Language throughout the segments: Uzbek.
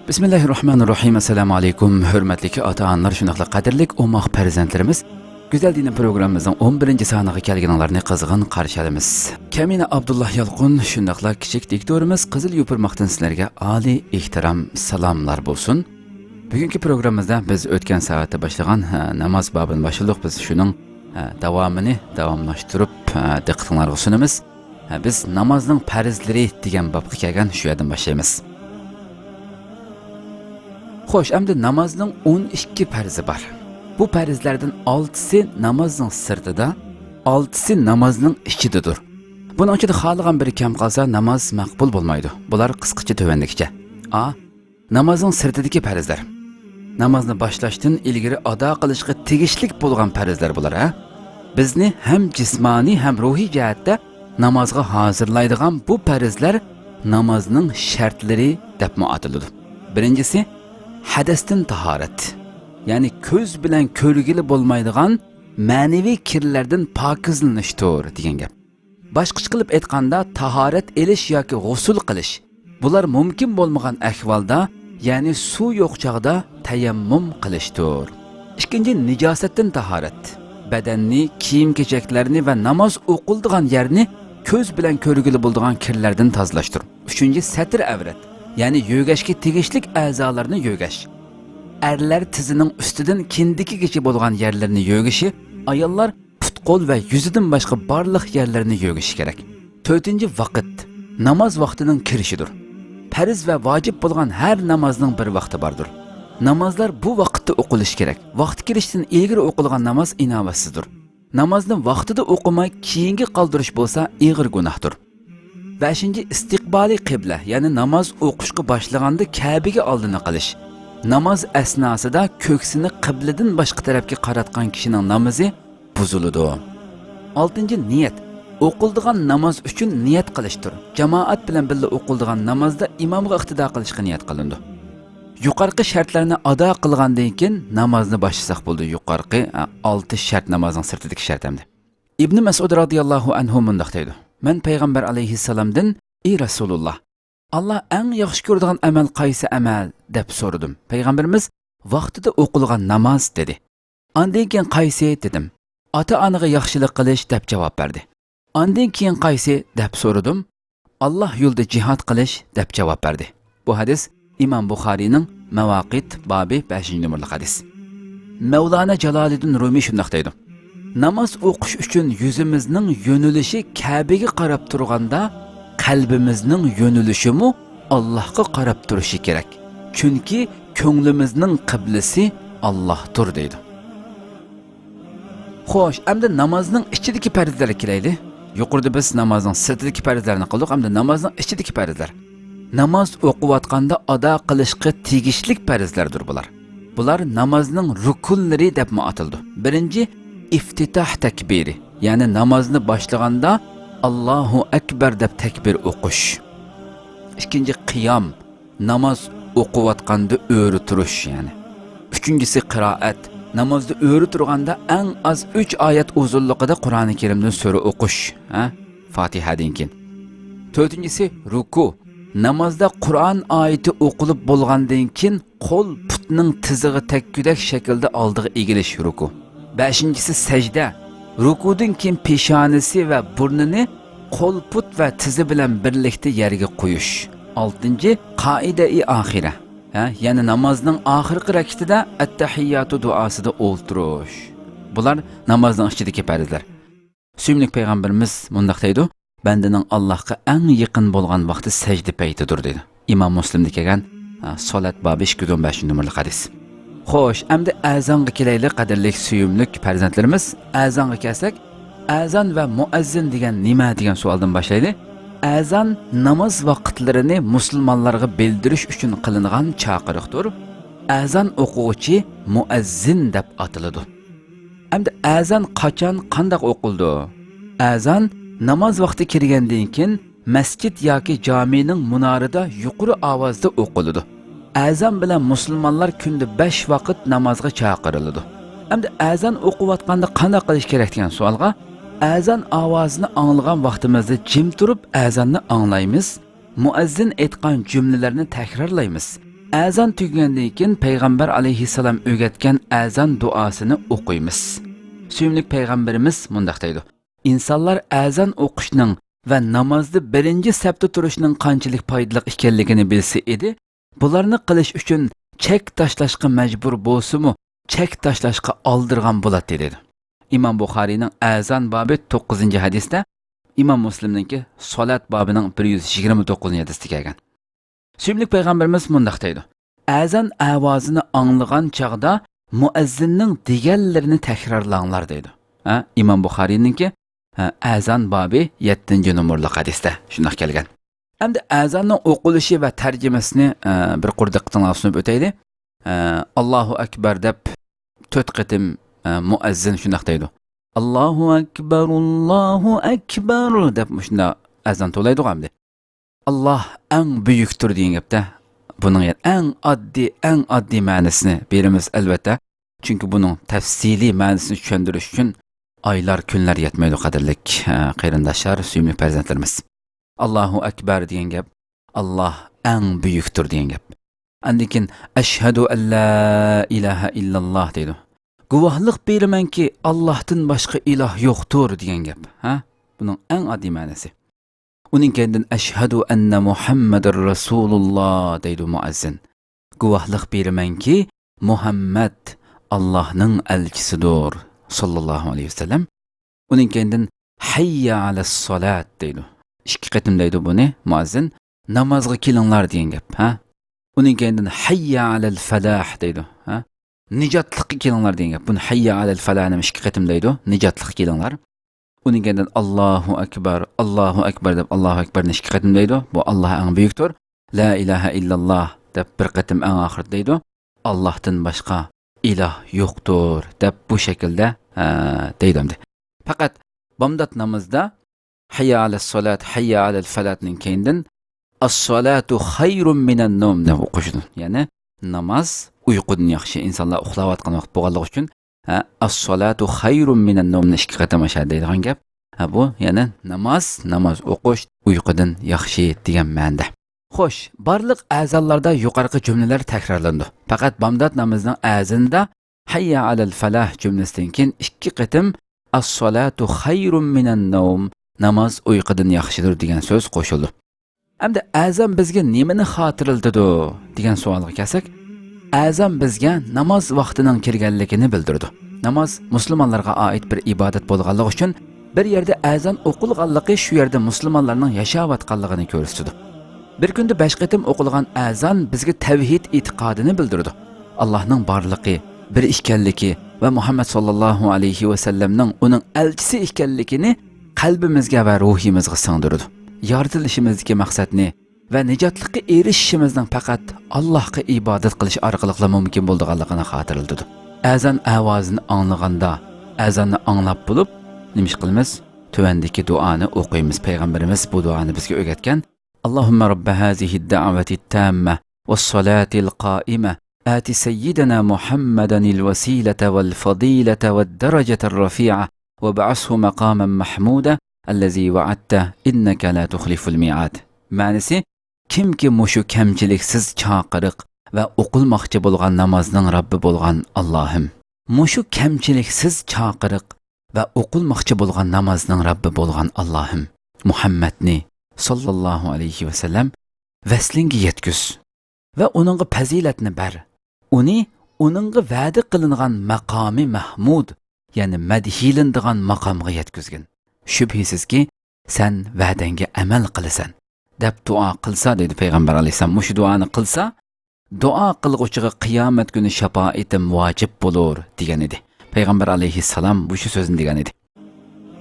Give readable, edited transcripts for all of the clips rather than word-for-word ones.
Bismillahirrahmanirrahim. Assalamu alaykum. Hürmetli ata-analar, şundaqla qadirlik ummaq farzandlarimiz. Güzel dini programımızın 11. saniga kelganlarni qizg'in qarshi olamiz. Kamina Abdullah Yalqun, shundaqla kichik diktorimiz Qizil Yupurmoqdan sizlarga oliy ehtirom salomlar bo'lsin. Bugungi programmamizda biz o'tgan soatda boshlagan namoz babini boshladik. Biz shuning davomini davomlashtirib diqqatingizga sunamiz. Biz namozning farzlari degan babga kelgan shu yerdan boshlaymiz. Xo'sh, endi namozning 12 farzi bor. Bu farzlardan 6si namozning sirtida, 6si namozning ichidadir. Buning ichida xohlagan biri kam qolsa namoz maqbul bo'lmaydi. Bular qisqacha tovandikicha. A. Namozning sirtidagi farzlar. Namozni boshlashdan ilgari ado qilishga tegishlik bo'lgan farzlar bular, ha? Bizni ham jismoniy ham ruhiy jihatda namozga hozirlaydigan bu farzlar namozning shartlari deb ataladi. Birinchisi hadasdan tahorat. Yani ko'z bilan ko'rgili bo'lmaydigan ma'naviy kirlardan pokizlanishdir degan gap. Boshqacha qilib aytganda tahorat elish yoki g'usul qilish bular mumkin bo'lmagan ahvolda, ya'ni suv yo'q chog'da tayammum qilishdir. Ikkinchi nijosatdan tahorat. Badanni, kiyim-kechaklarni va namoz o'qiladigan yerni ko'z bilan ko'rgili bo'ladigan kirlardan tozalashdir. Uchinchi satr avrat. Yani yo'gashga tegishlik a'zolarni yo'gash. Erlar tizining ustidan kindikigacha bo'lgan yerlarni yo'gishi, ayollar put-qo'l va yuzidan boshqa barliq yerlarni yo'gishi kerak. 4-vaqt namoz vaqtining kirishidir. Farz va vojib bo'lgan har namozning bir vaqti bordir. Namozlar bu vaqtda o'qilishi kerak. Vaqt kirishdan ilgari o'qilgan namoz inovatsizdir. Namozni vaqtida o'qimay keyingi qoldirish bo'lsa ig'ir gunohdir. 5. istiqbali qibla, ya'ni namoz o'qishga boshlaganda Ka'baga oldini qilish. Namoz asnosida ko'ksini qibladan boshqa tarafga qaratgan kishining namozi buziladi. 6. niyat. O'qiladigan namoz uchun niyat qilishdir. Jamoat bilan birga o'qiladigan namozda imomga iqtido qilishga niyat qilindi. Yuqorqi shartlarni ado qilgandan keyin namozni boshlasak bo'ldi. Yuqorqi 6 shart namozning sirtidagi shart hamdi. Ibn Mas'ud radhiyallohu anhu mundaq deydi: "Men payg'ambar alayhissalomdan: "Ey Rasululloh, Allah eng yaxshi ko'radigan amal qaysi amal?" deb so'radim. Payg'ambarimiz vaqtida o'qilgan namoz dedi. Ondan keyin qaysi dedim. Ota-onaga yaxshilik qilish deb javob berdi. Ondan keyin qaysi deb so'radim. Alloh yo'lida jihad qilish deb javob berdi. Bu hadis Imom Buxoriyning Mavaqit bobi 5-numurli hadis. Mevlana Jaloliddin Rumi shundaq deydi: "Namoz o'qish uchun yuzimizning yo'nalishi Ka'baga qarab turganda, qalbimizning yo'nalishi mu Allohga qarab turishi kerak. Chunki ko'nglimizning qiblasi Allohdir" deydi. Xo'sh, endi namozning ichidagi farzlarga kelaylik. Yuqorida biz namozning sirtidagi farzlarni qildik, endi namozning ichidagi farzlar. Namoz o'qiyotganda ado qilishga tegishlik farzlardir bular. Bular namozning rukunlari deb ataldi. Birinchi iftitah takbiri, ya'ni namozni boshlaganda Allohu akbar deb takbir o'qish. Ikkinchi qiyom, namoz o'qiyotganda o'ri turish, ya'ni. Uchinchisi qiroat, namozda o'ri turganda eng az 3 oyat uzunligida Qur'oni Karimdan sura o'qish, Fotihadan keyin. To'rtinchisi ruku, namozda Qur'on oyati o'qilib bo'lgandan keyin qo'l putning tizig'i takkudak shaklda oldiga egilish ruku. 5-si sajda. Rukudan keyin peshonasi va burnini qo'l put va tizi bilan birlikda yerga qo'yish. 6-chi qoida-i oxira. Ya'ni namozning oxirgi rakatida at-tahiyyatu duosida o'ltirish. Bular namozning ichidagi farzlar. Suyimli payg'ambarimiz mundaq deydi: "Bandaning Allohga eng yaqin bo'lgan vaqti sajda paytidir" dedi. Imom Muslimda kelgan Salat bobi 215-numurli hadis. Xo'sh, endi azonga kelaylik, qadrli suyimli farzandlarimiz. Azonga kelsak, azon va muazzin degan nima degan savoldan boshlaylik. Azon namoz vaqtlarini musulmonlarga bildirish uchun qilingan chaqiriqdir. Azon o'quvchi muazzin deb ataladi. Endi azon qachon, qanday o'qildi? Azon namoz vaqti kirgandan keyin masjid yoki jamining munorida yuqori ovozda o'qiladi. Azon bilan musulmonlar kunda 5 vaqt namozga chaqiriladi. Endi azon o'qiyotganda qanday qilish kerak degan savolga, azon ovozini anglagan vaqtimizda jim turib azonni anglaymiz, muazzin aytgan jumlalarni takrorlaymiz. azon tugagandan keyin payg'ambar alayhissalom o'rgatgan azon duosini o'qiymiz. Suyimli payg'ambarimiz mundaq deydi: insonlar azon o'qishning va namozda birinchi safda turishning qanchalik foydali ekanligini bilsa edi, bularni qilish uchun chek tashlashga majbur bo'lsa-mu, chek tashlashga oldirgan bo'ladi dedi. İmam Buxariyning azon bobi 9-hadisda, İmam Muslimninki salat bobining 129-hadisida kelgan. Suyimli payg'ambarimiz mundaq deydi: azon ovozini anglagan chaqda muazzinning deganlarini takrorlanglar deydi. İmam Buxariyninki azon bobi 7-numurli hadisda shunday kelgan. Hamda azonning o'qilishi va tarjimasini bir qurdiqdan sunib o'taylik. Allahu akbar deb 4 qatim muazzin shunday deydi: Allahu akbar deb shunda azon to'laydi hamda. Allah eng buyuktur degan gapda buning eng oddiy ma'nosini beramiz albatta. Chunki buning tafsiliy ma'nosini tushuntirish uchun oylar, kunlar yetmaydi qadrlik qarindoshlar, suyimli farzandlarimiz. Allahu akbar degan gap Allah eng buyuktur degan gap. Andikin ashhadu an la ilaha illalloh deydi. Guvohlik beramanki Allohdan boshqa iloh yo'qdir degan gap. Buning eng oddiy ma'nosi. Uning keyin ashhadu anna Muhammadar Rasululloh deydi muazzin. Guvohlik beramanki Muhammad Allohning elchisidir sallallohu alayhi vasallam. Uning keyin hayya alas solat deydi. 2 qatim deydi buni muazzin. Namozga kelinglar degan gap. Uning keyin hayya alal falah deydi. Nijotlikka kelinglar degan gap. Buni hayya alal falahni 2 qatim deydi. Nijotlikka kelinglar. Uning keyin Allahu akbar deb Allahu akbarni 2 qatim deydi. Bu Alloh eng buyukdir. La ilaha illalloh deb 1 qatim eng oxir deydi. Allohdan boshqa iloh yo'qdir deb bu shaklda deydi. Faqat bomdod namozda hayya alas solat, hayya alal falatning keyindan as-solatu xayrun minan nom deb o'qishdi. Ya'ni namoz uyqudan yaxshi. Insonlar uxlayotgan vaqt bo'lganligi uchun as-solatu xayrun minan nomni 2 qatam ashar deydigan gap. Bu ya'ni namoz o'qish uyqudan yaxshi degan ma'noda. Xo'sh, barliq azonlarda yuqorqi jumlalar takrorlandi. Faqat bomdod namozining azonida hayya alal falah jumlasidan keyin 2 qatam as-solatu xayrun minan nom, namoz uyqudan yaxshidir degan so'z qo'shildi. Hamda azon bizga nimani xotirlatadi degan savolga kelsak, azon bizga namoz vaqtining kelganligini bildirdi. Namoz musulmonlarga oid bir ibodat bo'lganligi uchun bir yerda azon o'qilganligi shu yerda musulmonlarning yashayotganligini ko'rsatdi. Bir kunda 5 qatim o'qilgan azon bizga tavhid e'tiqodini bildirdi. Allohning borligi, bir ekanligi va Muhammad sallallohu alayhi va sallamning uning elchisi ekanligini qalbimizga va ruhimizga singdirdi. Yoritilishimizdagi maqsadni va nijotlikka erishishimizning faqat Allohga ibodat qilish orqali mumkin bo'lganligini xotirlatdi. Azon ovozini anglaganda, azonni anglab bo'lib, nima ish qilamiz? Tuvandagi duoni o'qiymiz. Payg'ambarimiz bu duoni bizga o'rgatgan. Allohumma robb hazihi ad-da'wati at-tamma was-salati al-qa'ima ati sayyidina Muhammadan al-wasilata wal-fadilata wad-darajata ar-rafi'a wa ba'athu maqaman mahmuda allazi wa'adta innaka la tukhliful mi'ad. Ma'nosi: kimki mushu kamchiliksiz chaqiriq va o'qilmoqchi bo'lgan namozning Robbi bo'lgan Allohim, mushu kamchiliksiz chaqiriq va o'qilmoqchi bo'lgan namozning Robbi bo'lgan Allohim, Muhammadni sallallohu alayhi va sallam vaslinga yetkuz va uningga fazilatni ber. Uningga va'da qilingan maqomi mahmud, ya'ni madhilindigan maqomga yetkizgin. Shubhisizki sen va'dangga amal qilasan deb duo qilsa dedi payg'ambar alayhisalom. Mush duoni qilsa, duo qilg'uchiga qiyomat kuni shafoatim vojib bo'lur degan edi. Payg'ambar alayhisalom bu shu so'zni degan edi.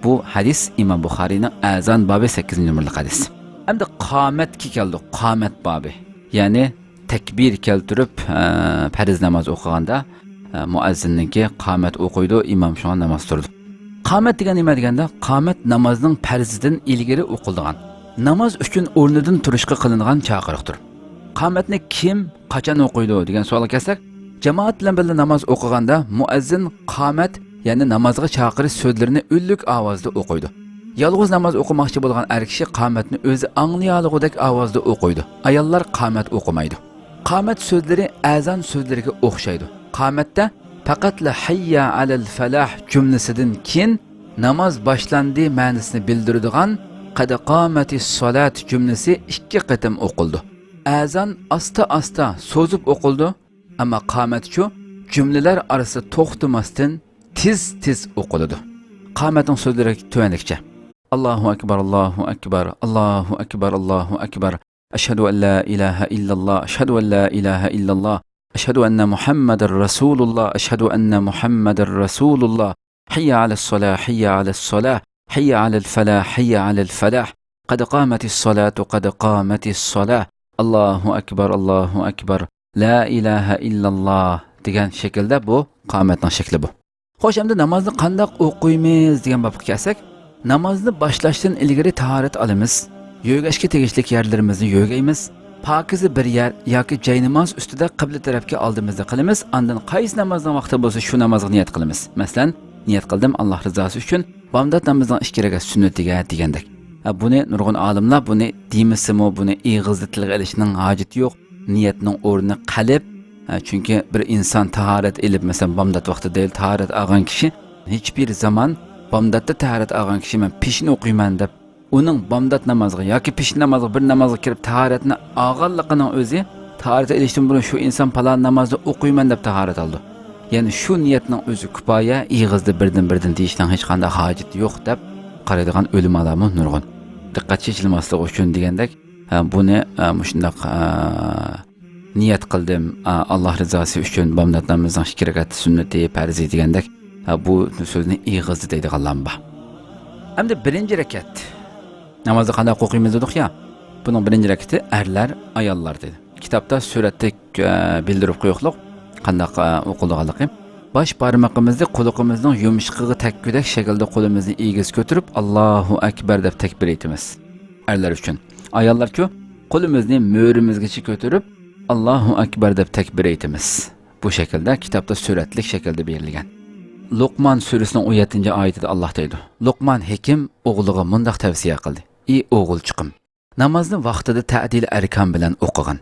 Bu hadis İmam Buxariyning azon bobi 8-numurli hadis. Hamda qomatga keldi. Qomat bobi. Ya'ni takbir keltirib farz namoz o'qiganda muazzinniki qomat o'qiydi, imom shunga namoz turdi. Qomat degan nima deganda, qomat namozning farzidan ilgari o'qilgan. Namoz uchun o'rnidan turishga qilingan chaqiriqdir. Qomatni kim, qachon o'qiydi degan savolga kelsak, jamoat bilan birga namoz o'qiganda muazzin qomat, ya'ni namozga chaqirish so'zlarini o'llik ovozda o'qiydi. Yolg'iz namoz o'qimoqchi bo'lgan er kishi qomatni o'zi anglayolgudek ovozda o'qiydi. Ayollar qomat o'qimaydi. Qamat so'zlari azan so'zlariga o'xshaydi. Qamatda faqatla hayya alal falah jumlasidan keyin namoz boshlandi ma'nosini bildiradigan qad qamatis solat jumlasi 2 qatim o'qildi. Azan asta so'zib o'qildi, ammo qamatchu jumlalar orasida to'xtamasdan tez o'qiladi. Qamatning so'zlari tuvanlikcha. Allahu akbar, Allahu akbar, Allahu akbar, Allahu akbar. Ashhadu an la ilaha illallah, ashhadu an la ilaha illallah. أشهد أن محمد رسول الله أشهد أن محمد رسول الله حي على الصلاة حي على الصلاة حي على الفلاح حي على الفلاح قد قامت الصلاة قد قامت الصلاة الله أكبر لا إله إلا الله degan shaklda bu qomatning shakli bu. Xo'sh, endi namozni qanday o'qiymiz degan babga kelsak, namozni boshlashdan ilgari tahorat olamiz. Yo'gashga tegishli yerlarimizni yo'gaymiz. Pakizi bir yer yoki joy namoz ustida qibla tarafga oldimizda qilamiz. Ondan qaysi namozning vaqti bo'lsa shu namozga niyat qilamiz. Masalan, niyat qildim Alloh rizosi uchun bomdod namozning 2 rakat sunnatiga degandek. Buni nurg'un olimlar buni deymizmi, buni ig'izda tilga ilishning hojati yo'q. Niyatning o'rni qalb. Chunki bir inson tahorat elib, masalan, bomdod vaqtida tahorat olgan kishi hech bir zaman bomdodda tahorat olgan kishi men peshin o'qiyman deb uning bomdod namoziga yoki peshin namoziga bir namozga kirib tahoratni olganligining o'zi tahorat elishdan burun shu inson falon namozni o'qiyman deb tahorat oldi. Ya'ni shu niyatning o'zi kifoya, ig'izda birdan deyishdan hech qanday hojat yo'q deb qaraydigan o'limalarmi nurg'un. Diqqat chekilmasligi uchun degandek, buni shundoq niyat qildim Alloh rizosi uchun bomdod namozning 2 rakat sunnati farzi degandek, bu so'zni ig'izda deydiganlar bor. Hamda birinchi rakat namozni qanday o'qiymiz dedik ya. Buning birinchi rakati erlar, ayollar dedi. Kitobda suratda bildirib qo'yuqliq qanday o'qilganligi. Bosh barmoqimizni qo'liqimizning yumshiqiga takkudak shaklda qo'limizni egiz ko'tarib Allohu akbar deb takbir etamiz. Erlar uchun. Ayollar-ku qo'limizni mo'rimizgacha ko'tarib Allohu akbar deb takbir etamiz. Bu shaklda kitobda suratli shaklda berilgan. Luqman surasining 17-oyatida Alloh deydi. Luqman hakim o'g'liga mundaq tavsiya qildi. Ey o'g'ilchiqim, namozni vaqtida ta'dil arkan bilan o'qigin.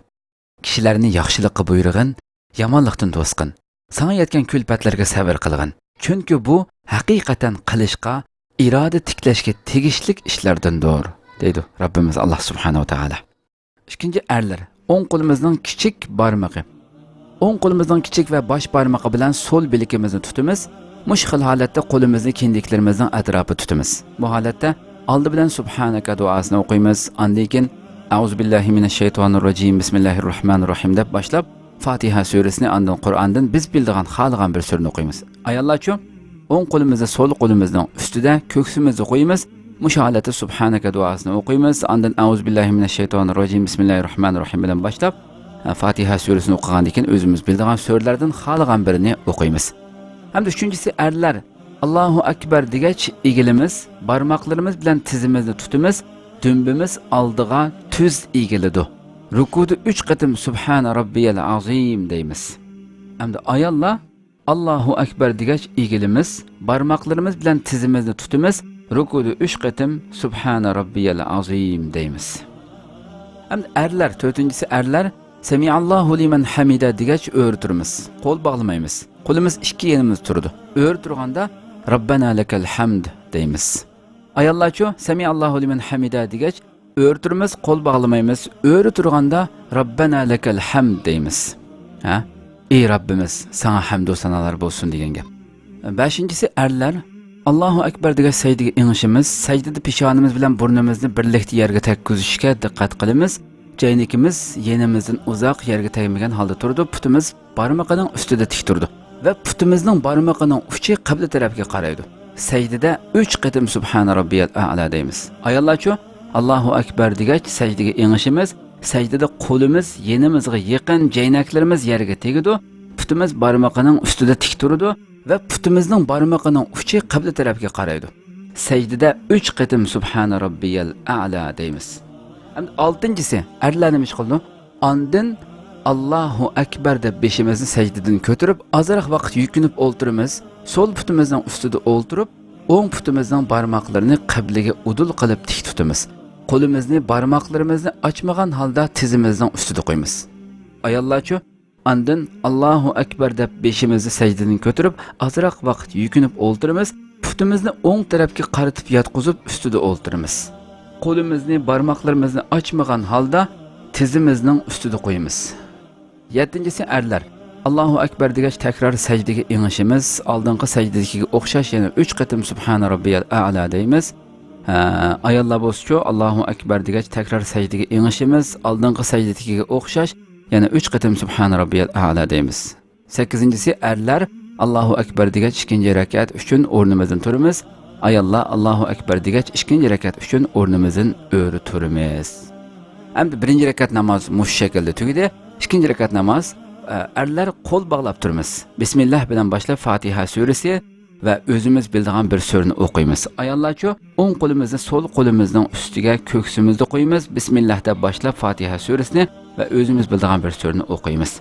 Kishilarni yaxshilikqa buyurg'in, yomonlikdan to'sqin. Sana yetgan kulfatlarga sabr qilgin. Chunki bu haqiqatan qilishga, iroda tiklashga tegishlik ishlardandir, deydi Rabbimiz Alloh subhanahu va taolo. Ikkinchi erlar, o'ng qo'limizning kichik barmog'i. O'ng qo'limizning kichik va bosh barmog'i bilan so'l bilikimizni tutamiz. Mush xil holatda qo'limizni kindiklarimizning atrofida tutamiz. Bu holatda oldi bilan subhanaka duosini o'qiymiz. Undan keyin auzu billahi minash shaytonir rojim bismillahirrohmanirrohim deb boshlab Fatiha surasini ondan Qur'ondan biz bildigan xalqan bir surani o'qiymiz. Ayollarchu o'ng qo'limizni so'l qo'limizning ustida ko'ksimizni qo'yamiz. Mush holatda subhanaka duosini o'qiymiz. Ondan auzu billahi minash shaytonir rojim bismillahirrohmanirrohim bilan boshlab Fatiha surasini o'qigandan keyin o'zimiz bildigan surlardan xalqan birini o'qiymiz. Hamda üçüncüsü erlar Allahu akbar degach egilimiz, barmoqlarimiz bilan tizimizni tutamiz, dumbimiz oldiga tuz egiladi. Rukuda 3 qatim subhana robbiyal azim deymiz. Hamda ayollar Allahu akbar degach egilimiz, barmoqlarimiz bilan tizimizni tutamiz, rukuda 3 qatim subhana robbiyal azim deymiz. Hamda erlar, dördüncüsü erlar Semiallahu limen hamida degach o'rturmiz. Qo'l bog'lamaymiz. Qo'limiz ikki yenimiz turdi. O'r turganda Rabbana lakal hamd deymiz. Ayollarchu Semiallahu limen hamida degach o'rturmiz, qo'l bog'lamaymiz. O'ri turganda Rabbana lakal hamd deymiz. Ha? Ey Rabbimiz, sana hamd va sanolar bo'lsin degan gap. 5-si erlar Allahu akbar degach sajdaga inishimiz, sajdada peshonamiz bilan burnimizni birlikda yerga tekkizishga diqqat qilamiz. Caynikimiz yenimizin uzoq yerga tegmagan holda turdi, putimiz barmoqining ustida tik turdi va putimizning barmoqining uchi qibla tarafga qaraydi. Sajdada 3 qatim subhana robbiyal a'la deymiz. Ayollarchu Allohu akbar degach sajdaga inishimiz, sajdada qo'limiz yenimizga yaqin, jaynaklarimiz yerga tegadi, putimiz barmoqining ustida tik turdi va putimizning barmoqining uchi qibla tarafga qaraydi. Sajdada 3 qatim subhana robbiyal a'la deymiz. Altıncısı erlar nima ish qildi? Ondan Allohu akbar deb beshimizni sajdadan ko'tarib, ozroq vaqt yukinib o'ltiramiz. So'l putimizning ustida o'ltirib, o'ng putimizning barmoqlarini qiblaga udul qilib tik tutamiz. Qo'limizni, barmoqlarimizni ochmagan holda tizimizning ustida qo'yamiz. ayollarchu andin Allohu akbar deb beshimizni sajdadan ko'tarib ozroq vaqt yukinib o'ltiramiz, putimizni o'ng tarafga qaratib yotqizib ustida o'ltiramiz. Qo'limizni barmoqlarimizni ochmagan holda tizimizning ustida qo'yamiz. 7-si erlar Allohu akbar degach takror sajdaga ingishimiz, oldingi sajdaga o'xshash yana 3 qatim subhana robbiyal a'la deymiz. Ayollar bo'lsa Allohu akbar degach takror sajdaga ingishimiz, oldingi sajdaga o'xshash yana 3 qatim subhana robbiyal a'la deymiz. 8-si erlar Allohu akbar degach ikkinchi rakat uchun o'rnimizdan turamiz. Ayollar Allohu akbar degach ikkinchi rakat uchun o'rnimizdan o'ri turamiz. Hamda birinchi rakat namoz mush shaklda tugadi. İkinci rakat namaz, erler kol bağlap turmiz. Bismillah bilan başlap Fatiha suresi ve özümüz bildiğin bir sureni okuymiz. Ayollarcha o'ng qo'limizni sol qo'limizning ustiga ko'ksimizda qo'yamiz. Bismillahda başlap Fatiha suresini ve özümüz bildiğin bir sureni okuymiz.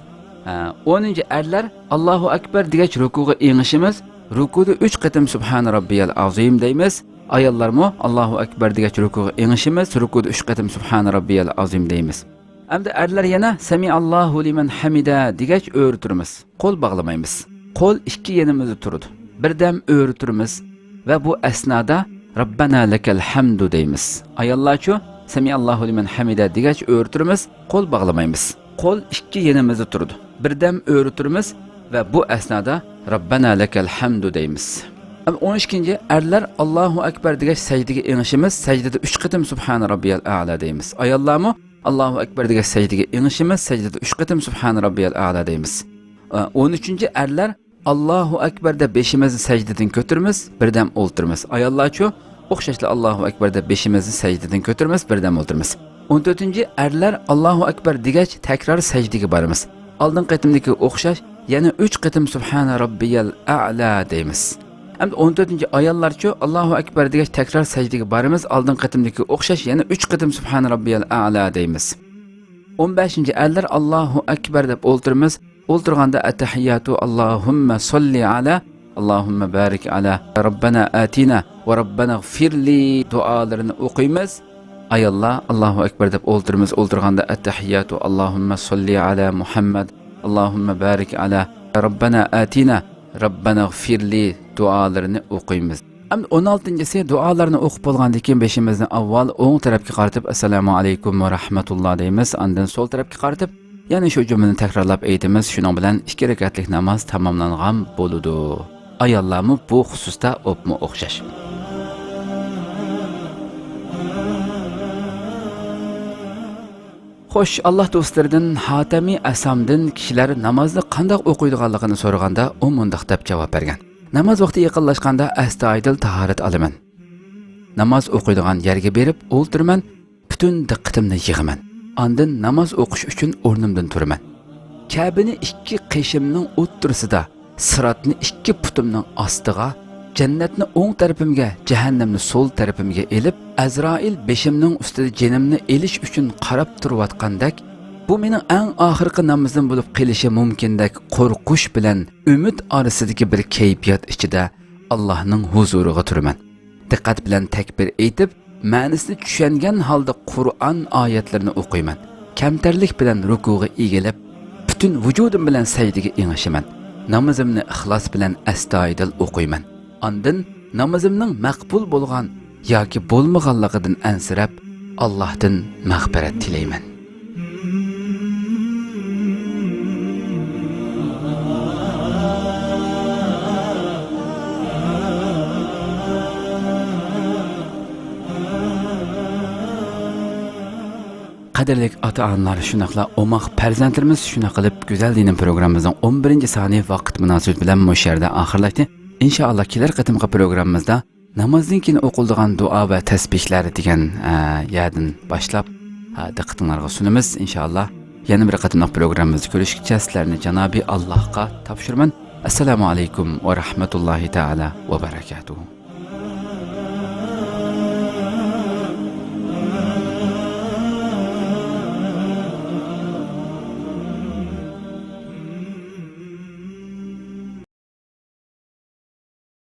10. erler Allahu akbar degach rukuga ingishimiz. Rukuda 3 qatim subhana robbiyal azim deymiz. Ayollarmo Allahu akbar degach rukuga ingishimiz. Rukuda 3 qatim subhana robbiyal azim deymiz. Hamda erlar yana Samiallahu liman hamida degach o'ri turamiz. Qo'l bog'lamaymiz. Qo'l ikki yenimizda turadi. Birdam o'ri turamiz va bu asnoda Rabbana lakal hamdu deymiz. Ayollarcha Samiallahu liman hamida degach o'ri turamiz, qo'l bog'lamaymiz. Qo'l ikki yenimizda turadi. Birdam o'ri turamiz va bu asnoda Rabbana lakal hamdu deymiz. 12. erlar Allahu akbar degach sajdaga ingishimiz, sajdada 3 qatim subhana robbiyal a'la deymiz. Ayollarmo Allahu akbar degach sajdaga ingishimiz, sajdada 3 qatim subhana robbiyal a'la deymiz. 13. erlar Allahu akbar deb beshimizni sajdadan ko'taramiz, birdam o'ltiramiz. Ayollarcha o'xshashli Allahu akbar deb beshimizni sajdadan ko'taramiz, birdam o'ltiramiz. 14. erlar Allahu akbar degach takror sajdaga boramiz. Oldin qatimdagi o'xshash yana 3 qatim subhana robbiyal a'la deymiz. Hamda 14. ayollarcha Allahu akbar degach takror sajdaga boramiz. Oldin qatimdagi o'xshash yana 3 qatim subhana robbiyal a'la deymiz. 15. erlar Allahu akbar deb o'ltiramiz. O'ltirganda attahiyatu Allahumma solli ala Allahumma barik ala Rabbana atina va Rabbana g'firli duolarini o'qiymiz. Ayollar Allahu akbar deb o'ltiramiz. O'ltirganda attahiyatu Allahumma solli ala Muhammad Allahumma barik ala Rabbana atina Rabbana g'firli duolarini o'qiymiz. 16-si duolarni o'qib bo'lgandan keyin beshimizni avval o'ng tarafga qaratib assalomu alaykum va rahmatulloh deymiz. Ondan so'l tarafga qaratib yana shu jumlani takrorlab aytamiz. Shuning bilan 2 rakatlik namoz tamomlangan bo'ladi. Ayollarmi bu xususda o'pmi o'xshash. Xo'sh, Alloh do'stlaridan Hatami Asamdan kishilar namozni qanday o'qiydiganligini so'raganda u mundaq deb javob bergan. Namoz vaqti yaqinlashganda astoydil tahorat olaman. Namoz o'qiydigan yerga berib o'ltiraman, butun diqqatimni yig'aman. Ondan namoz o'qish uchun o'rnimdan turaman. Kabini 2 qishimning o'ttirisida, siratni 2 putimning ostiga, jannatni o'ng tarafimga, jahannamni so'l tarafimga elib, Azroil beshimning ustida jinimni elish uchun qarab turayotgandek, bu mening eng oxirgi namozim bo'lib qilishi mumkindek qo'rqish bilan umid orasidagi bir kayfiyat ichida Allohning huzuriga turaman. Diqqat bilan takbir aytib, ma'nosini tushungan holda Qur'on oyatlarini o'qiyman. Kamtarlik bilan rukuga egilib, butun vujudim bilan sajdaga ingishaman. Namozimni ixlos bilan astoydil o'qiyman. Ondan namozimning maqbul bo'lgan yoki bo'lmaganligidan ansirab, Allohdan mag'firat tilayman. Qadrli ota-onalar, shunaqla omoq farzandlarimiz shuna qilib go'zal dinin programmamizning 11-soni vaqt munosabati bilan mush yerda oxirlashdi. İnşallah kelar qatimqi programmamizda namozdan keyin o'qiladigan duo va tasbihlar degan yerdan boshlab diqqatingizga sunamiz. İnşallah yana bir qatimqi programmamizda ko'rishguncha sizlarni Janobi Allohga topshiraman. Assalomu alaykum va rahmatullohi taala va barakatuh.